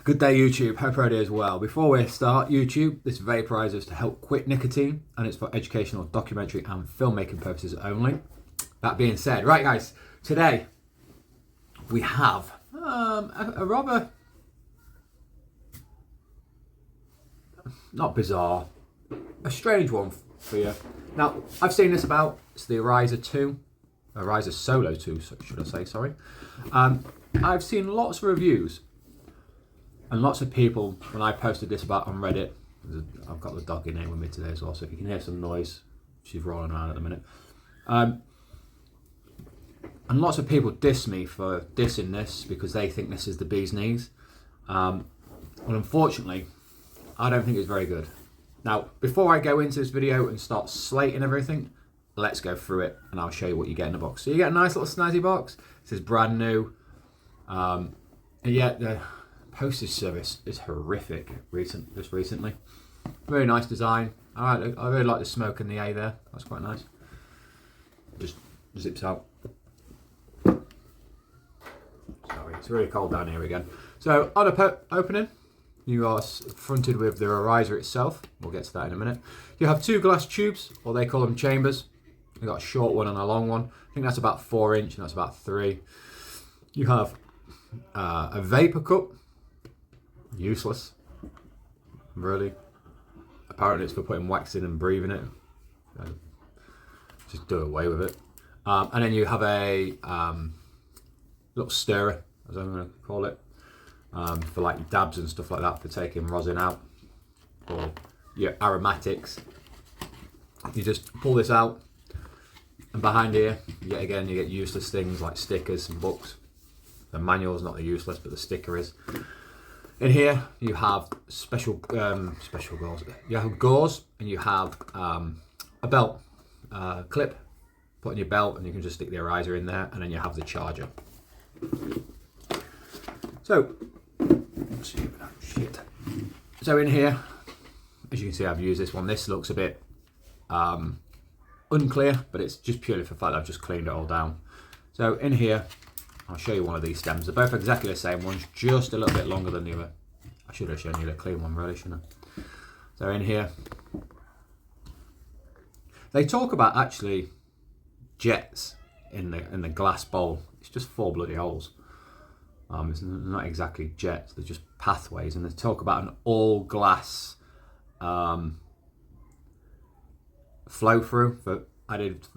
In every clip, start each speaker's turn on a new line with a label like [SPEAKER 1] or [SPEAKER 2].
[SPEAKER 1] Good day YouTube, hope everybody is well. Before we start YouTube, this vaporizer is to help quit nicotine and it's for educational, documentary and filmmaking purposes only. That being said, right guys, today we have a rather, not bizarre, a strange one for you. Now, I've seen this about, it's the Arizer 2, Arizer Solo 2 should I say, sorry. I've seen lots of reviews and lots of people, when I posted this about on Reddit, I've got the dog in here with me today as well, so if you can hear some noise, she's rolling around at the minute. And lots of people diss me for dissing this because they think this is the bee's knees. Well, unfortunately, I don't think it's very good. Now, before I go into this video and start slating everything, let's go through it and I'll show you what you get in the box. So you get a nice little snazzy box. This is brand new. And yet the postage service is horrific just recently. Very nice design. I really like the smoke in the A there. That's quite nice. Just zips out. Sorry, it's really cold down here again. So on opening, you are fronted with the arizer itself. We'll get to that in a minute. You have two glass tubes, or they call them chambers. You've got a short one and a long one. I think that's about 4 inch and that's about 3. You have a vapor cup. Useless, really. Apparently it's for putting wax in and breathing it. Just do away with it. And then you have a little stirrer, as I'm going to call it, for like dabs and stuff like that, for taking rosin out, or your aromatics. You just pull this out, and behind here, you get useless things like stickers and books. The manual's not the useless, but the sticker is. In here, you have special gauze. You have gauze, and you have a belt clip. Put in your belt, and you can just stick the arizer in there, and then you have the charger. So, So in here, as you can see, I've used this one. This looks a bit unclear, but it's just purely for the fact that I've just cleaned it all down. So in here, I'll show you one of these stems. They're both exactly the same. One's just a little bit longer than the other. I should have shown you the clean one, really, shouldn't I? So in here, they talk about actually jets in the glass bowl. It's just 4 bloody holes. It's not exactly jets. They're just pathways, and they talk about an all glass flow through for added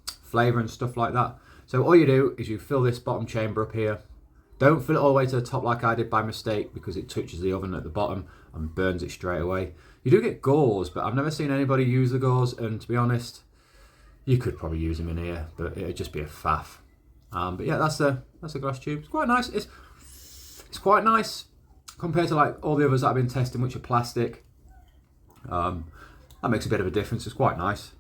[SPEAKER 1] flavour and stuff like that. So all you do is you fill this bottom chamber up here. Don't fill it all the way to the top like I did by mistake, because it touches the oven at the bottom and burns it straight away. You do get gauze, but I've never seen anybody use the gauze, and to be honest, you could probably use them in here, but it'd just be a faff. But yeah, that's a glass tube. It's quite nice. It's quite nice compared to like all the others that I've been testing, which are plastic. That makes a bit of a difference. It's quite nice.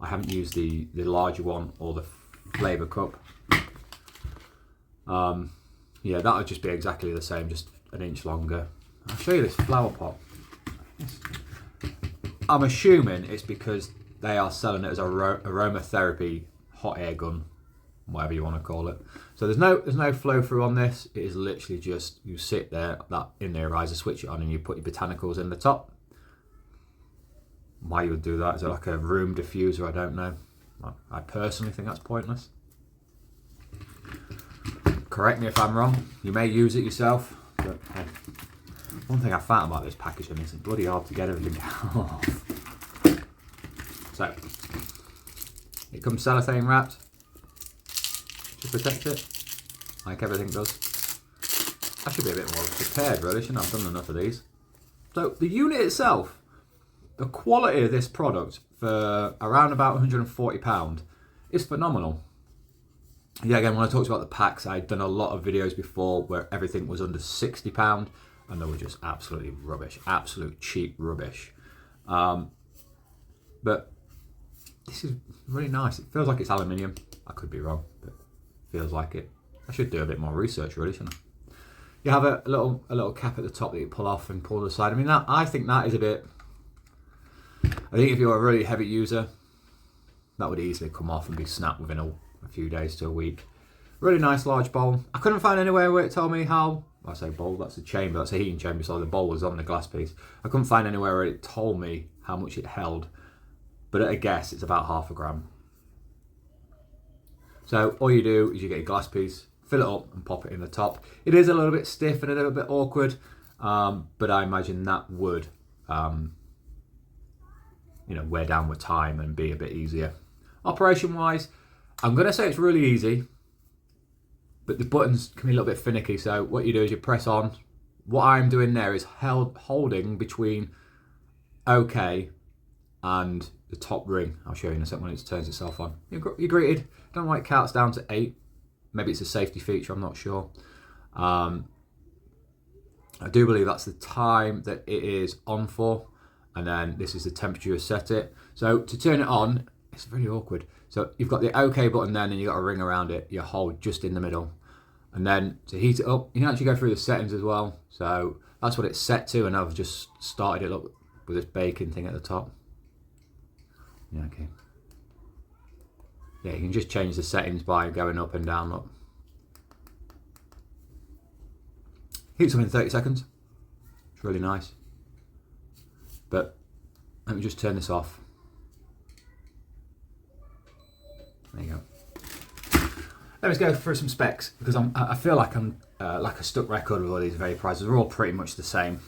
[SPEAKER 1] I haven't used the larger one or the flavour cup. Yeah, that would just be exactly the same, just an inch longer. I'll show you this flower pot. I'm assuming it's because they are selling it as a aromatherapy hot air gun, whatever you want to call it. So there's no flow through on this. It is literally just, you sit there, that in the arizer, switch it on, and you put your botanicals in the top. Why you would do that? Is it like a room diffuser? I don't know. I personally think that's pointless. Correct me if I'm wrong. You may use it yourself, but hey, one thing I found about this packaging is it's bloody hard to get everything off. So it comes cellophane wrapped to protect it, like everything does. I should be a bit more prepared, really. Shouldn't have done enough of these. So the unit itself, the quality of this product for around about £140 is phenomenal. Yeah, again, when I talked about the packs, I'd done a lot of videos before where everything was under £60 and they were just absolutely rubbish, absolute cheap rubbish. But this is really nice. It feels like it's aluminium. I could be wrong, but it feels like it. I should do a bit more research, really, shouldn't I? You have a little cap at the top that you pull off and pull to the side. I mean, I think that is a bit. I think if you're a really heavy user, that would easily come off and be snapped within a few days to a week. Really nice large bowl. I couldn't find anywhere where it told me how I say bowl, that's a chamber, that's a heating chamber, so the bowl was on the glass piece. I couldn't find anywhere where it told me how much it held, but at a guess, it's about 0.5 gram. So all you do is you get your glass piece, fill it up and pop it in the top. It is a little bit stiff and a little bit awkward, but I imagine that would, wear down with time and be a bit easier. Operation-wise, I'm going to say it's really easy, but the buttons can be a little bit finicky. So what you do is you press on. What I'm doing there is holding between OK and the top ring. I'll show you in a second when it turns itself on. You're greeted. Don't know why it counts down to 8. Maybe it's a safety feature, I'm not sure. I do believe that's the time that it is on for. And then this is the temperature you set it. So to turn it on, it's really awkward. So you've got the OK button then, and you've got a ring around it. You hold just in the middle. And then to heat it up, you can actually go through the settings as well. So that's what it's set to, and I've just started it up with this baking thing at the top. Yeah, okay. Yeah, you can just change the settings by going up and down. Look. Heats up in 30 seconds. It's really nice. But let me just turn this off. There you go. Let's go through some specs, because I feel like I'm like a stuck record with all these vaporizers. They're all pretty much the same.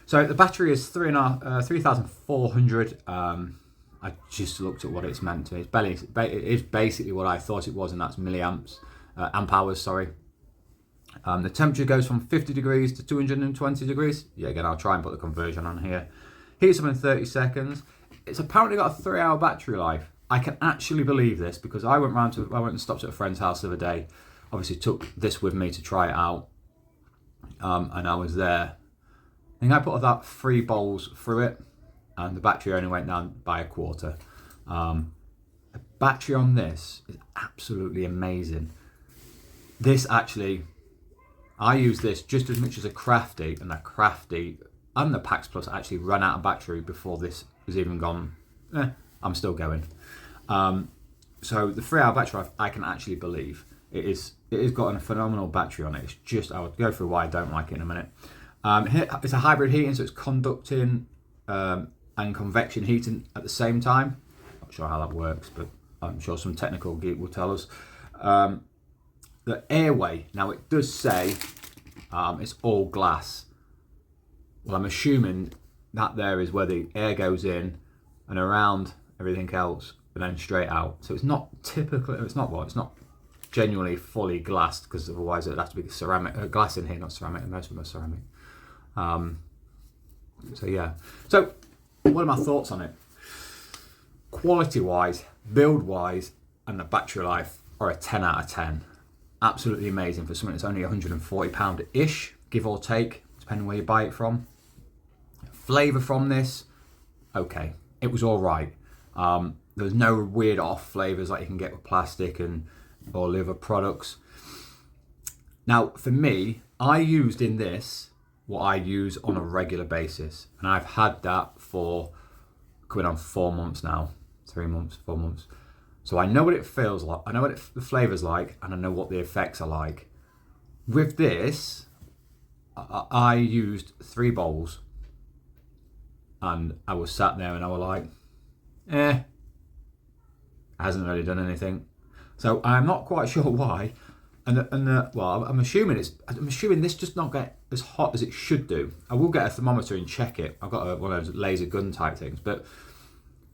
[SPEAKER 1] So the battery is 3,400. I just looked at what it's meant to be. It is basically what I thought it was, and that's milliamps, amp hours, sorry. The temperature goes from 50 degrees to 220 degrees. Yeah, again, I'll try and put the conversion on here. Heats up in 30 seconds. It's apparently got a 3-hour battery life. I can actually believe this, because I went and stopped at a friend's house the other day. Obviously took this with me to try it out. And I was there. I think I put about 3 bowls through it, and the battery only went down by 1/4. The battery on this is absolutely amazing. This actually, I use this just as much as a Crafty, and that Crafty and the Pax Plus actually ran out of battery before this has even gone. I'm still going. So the 3-hour battery life, I can actually believe. It is got a phenomenal battery on it. It's just, I'll go through why I don't like it in a minute. It's a hybrid heating, so it's conducting and convection heating at the same time. Not sure how that works, but I'm sure some technical geek will tell us. The airway, now it does say it's all glass. Well, I'm assuming that there is where the air goes in and around everything else, and then straight out. So it's not typically, it's not genuinely fully glassed, because otherwise it'd have to be ceramic, glass in here, not ceramic. Most of them are ceramic. So yeah. So what are my thoughts on it? Quality-wise, build-wise, and the battery life are a 10 out of 10. Absolutely amazing for something that's only £140-ish, give or take, depending where you buy it from. Flavour from this, okay, it was all right. There's no weird off flavours like you can get with plastic or liver products. Now, for me, I used in this what I use on a regular basis, and I've had that for coming on 4 months now, 3 months, 4 months. So I know what it feels like, I know what the flavour's like, and I know what the effects are like. With this, I used 3 bowls, and I was sat there and I was like, it hasn't really done anything. So I'm not quite sure why. Well, I'm assuming this does not get as hot as it should do. I will get a thermometer and check it. I've got one of those laser gun type things, but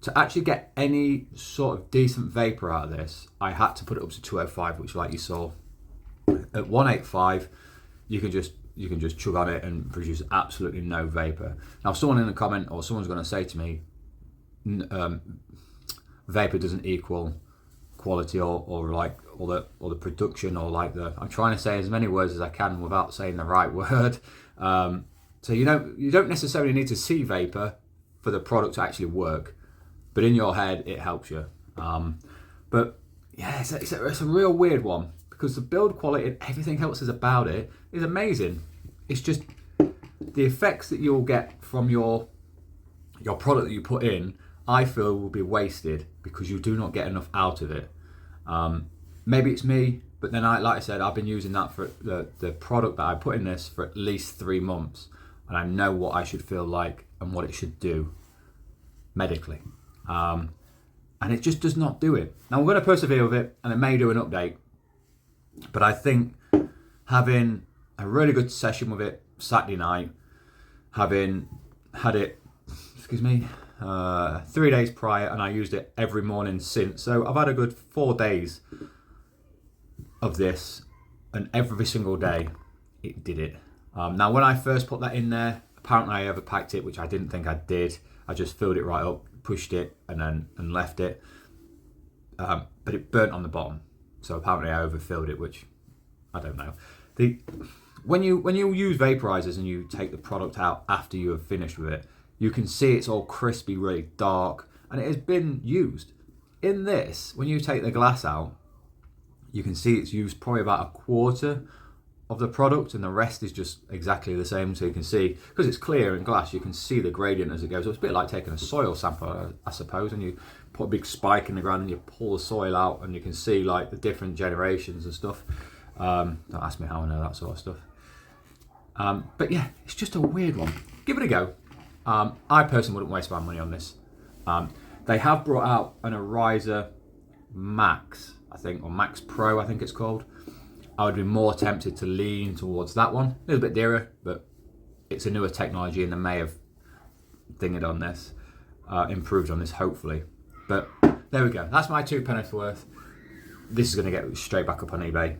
[SPEAKER 1] to actually get any sort of decent vapor out of this, I had to put it up to 205, which, like you saw, at 185, you can just chug on it and produce absolutely no vapor. Now, someone in the comment, or someone's going to say to me, vapor doesn't equal quality or like or the production, or like the, I'm trying to say as many words as I can without saying the right word. So you don't necessarily need to see vapor for the product to actually work, but in your head it helps you. But yeah, it's a real weird one, because the build quality and everything else is about it is amazing. It's just the effects that you'll get from your product that you put in, I feel will be wasted because you do not get enough out of it. Maybe it's me, But then, like I said, I've been using that for the product that I put in this for at least 3 months, and I know what I should feel like and what it should do medically. And it just does not do it. Now, we're going to persevere with it, and it may do an update. But I think having a really good session with it Saturday night, having had it, 3 days prior, and I used it every morning since. So I've had a good 4 days of this, and every single day it did it. Now, when I first put that in there, apparently I overpacked it, which I didn't think I did. I just filled it right up, pushed it, and left it. But it burnt on the bottom, so apparently I overfilled it, which I don't know. When you use vaporizers and you take the product out after you have finished with it, you can see it's all crispy, really dark, and it has been used. In this, when you take the glass out, you can see it's used probably about a quarter of the product, and the rest is just exactly the same. So you can see, because it's clear in glass, you can see the gradient as it goes. So it's a bit like taking a soil sample, I suppose, and you put a big spike in the ground and you pull the soil out, and you can see like the different generations and stuff. Don't ask me how I know that sort of stuff. But yeah, it's just a weird one. Give it a go. I personally wouldn't waste my money on this. They have brought out an Arizer Max, I think, or Max Pro, I think it's called. I would be more tempted to lean towards that one. A little bit dearer, but it's a newer technology, and they may have dinged on this, improved on this, hopefully. But there we go. That's my 2 pennies worth. This is going to get straight back up on eBay.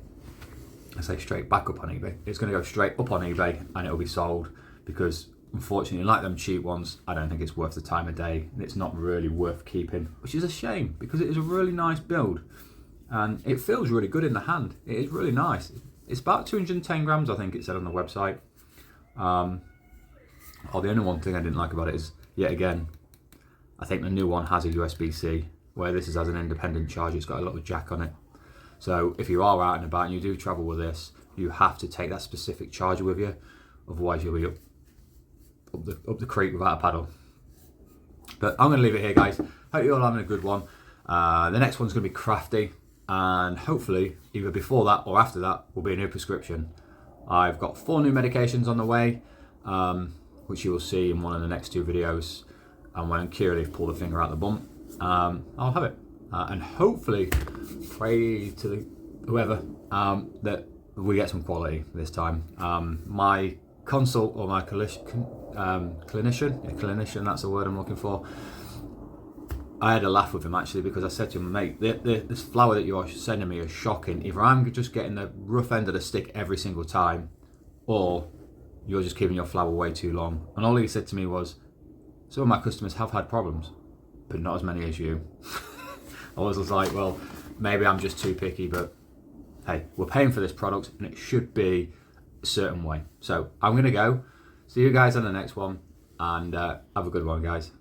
[SPEAKER 1] I say straight back up on eBay. It's going to go straight up on eBay, and it'll be sold, because unfortunately, like them cheap ones, I don't think it's worth the time of day, and it's not really worth keeping, which is a shame, because it is a really nice build, and it feels really good in the hand. It is really nice. It's about 210 grams, I think it said on the website. The only one thing I didn't like about it is, yet again, I think the new one has a USB-C, where this is as an independent charger. It's got a little jack on it. So if you are out and about and you do travel with this, you have to take that specific charger with you, otherwise you'll be up the creek without a paddle. But I'm going to leave it here, guys. Hope you're all having a good one. The next one's going to be crafty, and hopefully either before that or after that will be a new prescription. I've got 4 new medications on the way, which you will see in one of the next 2 videos. And when Curaleaf pull the finger out the bum, I'll have it. And hopefully pray to whoever that we get some quality this time. My consult, or my clinician, that's the word I'm looking for. I had a laugh with him actually, because I said to him, mate, this flower that you're sending me is shocking. Either I'm just getting the rough end of the stick every single time, or you're just keeping your flower way too long. And all he said to me was, some of my customers have had problems, but not as many as you. I was like, well, maybe I'm just too picky, but hey, we're paying for this product and it should be a certain way. So I'm going to go. See you guys on the next one, and have a good one, guys.